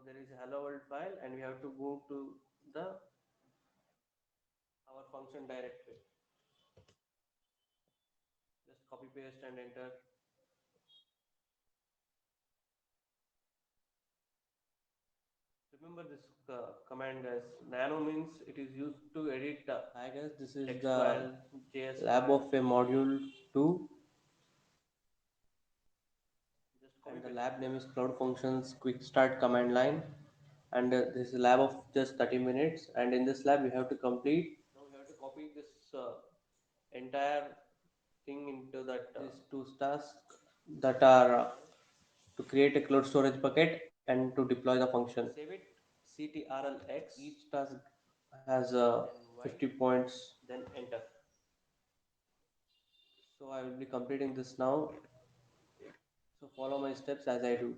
there is a hello world file, and we have to move to the our function directory. Just copy paste and enter. Remember this command as nano means it is used to edit. I guess this is text the file, JS lab file. Of a module 2, and the lab name is cloud functions quick start command line, and this is a lab of just 30 minutes, and in this lab we have to complete. Now we have to copy this entire thing into that these two tasks that are to create a cloud storage bucket and to deploy the function. Save it, ctrlx. Each task has 50 points, then enter. So I will be completing this now. So follow my steps as I do.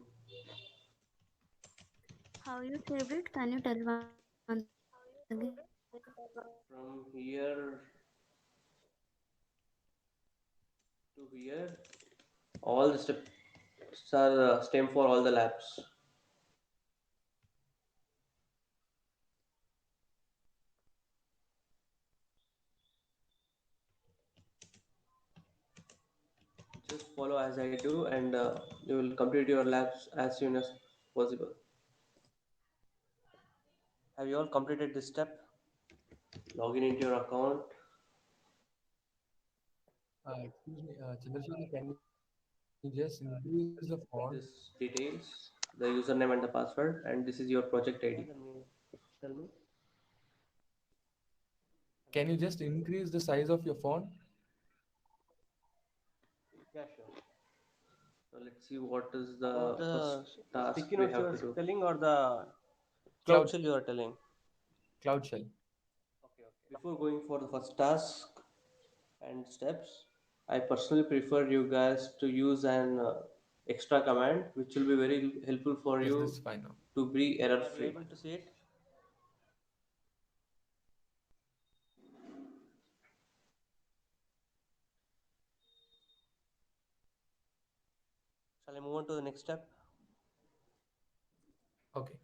How you saved it? Can you tell once again? From here to here, all the steps are same for all the labs. Just follow as I do, and you will complete your labs as soon as possible. Have you all completed this step? Login into your account. Excuse me, Chandrasekhar, can you just increase the font? This details, the username and the password, and this is your project ID. Yeah, tell me. Can you just increase the size of your font? Yeah, sure. So let's see what is the first task sticky we notes you have are to do. Telling, or the cloud Cloud shell you are telling? Cloud Shell. Okay, okay. Before going for the first task and steps, I personally prefer you guys to use an extra command which will be very helpful for Yes, this you is fine now. to be error free. Are you able to see it? Shall I move on to the next step? Okay.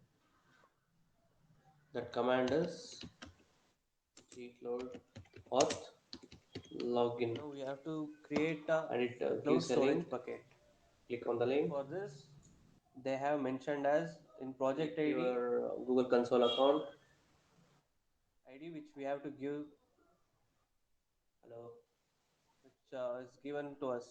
That command is gcloud auth login. Now we have to create a and it cloud gives a storage link. Bucket. Click on the link. For this, they have mentioned as in project ID your Google Console account ID, which we have to give. Hello, which is given to us.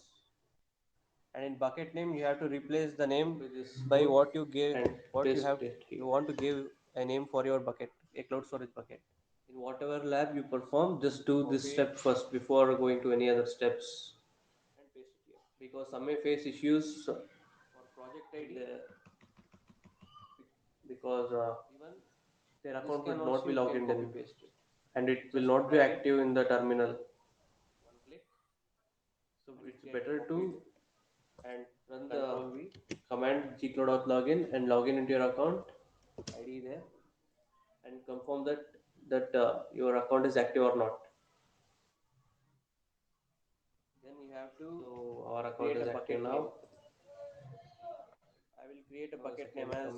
And in bucket name, you have to replace the name with this by what you give, and what you have. You want to give a name for your bucket, a cloud storage bucket. In whatever lab you perform, just do this step first before going to any other steps. And paste it here. Because some may face issues for project ID. Because even their account will not be logged in, then and it will not be active in the terminal. One click. So it's better to and run the command gcloud.login and login into your account ID there, and confirm that your account is active or not. Then you have to, so our account is active now. I will create a bucket name as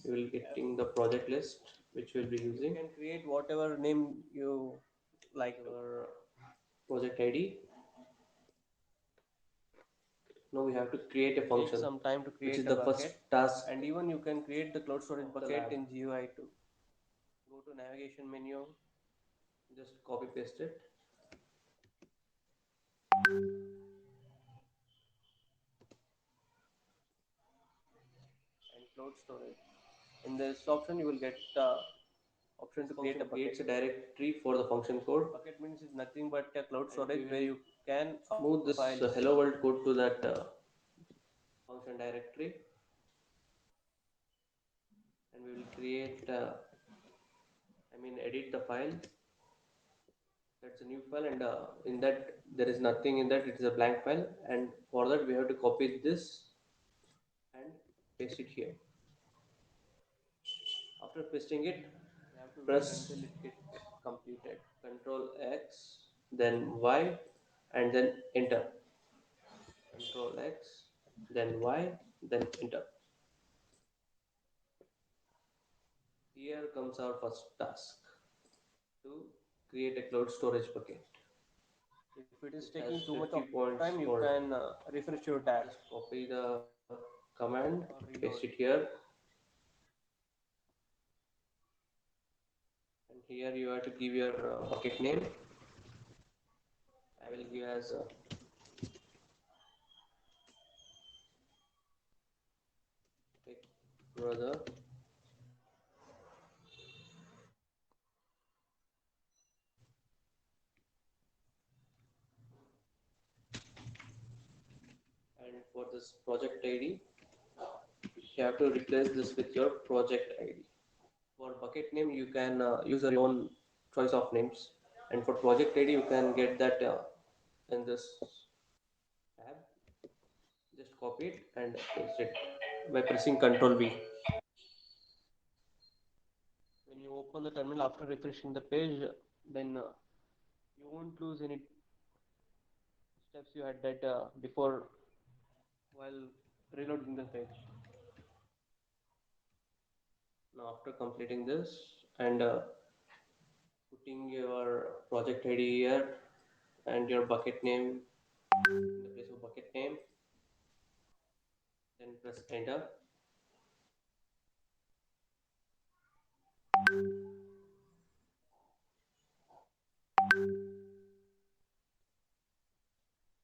you will getting the project list which we'll be using. You can create whatever name you like. Your project ID. Now we have to create a function. Take some time to create which is the bucket. First task. And even you can create the cloud storage bucket in GUI too. Go to navigation menu, just copy paste it, and cloud storage. In this option, you will get option to create a bucket. Creates a directory for the function code. Bucket means is nothing but a cloud storage where you can move this hello world code to that function directory, and we will create. Edit the file. That's a new file, and in that there is nothing in that. It is a blank file, and for that we have to copy this and paste it here. After pasting it, you have to press until it gets completed. Control X, then Y, and then enter. Control X, then Y, then enter. here comes our first task to create a cloud storage bucket. If it is It has taking too much 50 of points time, you for can refresh your tab just copy the command, or paste reload. it here, and here you have to give your bucket name. I will give as Big Brother. And for this project ID, you have to replace this with your project ID. For bucket name, you can use your own choice of names, and for project ID, you can get that in this tab. Just copy it and paste it by pressing Ctrl V. When you open the terminal after refreshing the page, then you won't lose any steps you had did before while reloading the page. Now, after completing this and putting your project ID here and your bucket name in the place of bucket name, then press enter.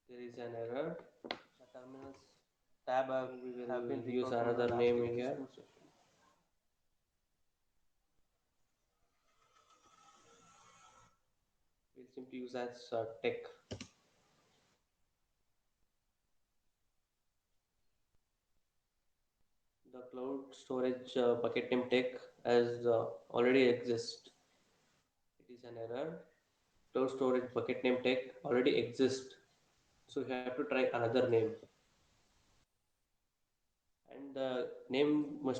There is an error. The terminals tab We have been will use recalled from the another last name here. existing session. We'll simply use as tech. The cloud storage bucket name tech as already exists. It is an error. Cloud storage bucket name tech already exists. So you have to try another name. And the name must be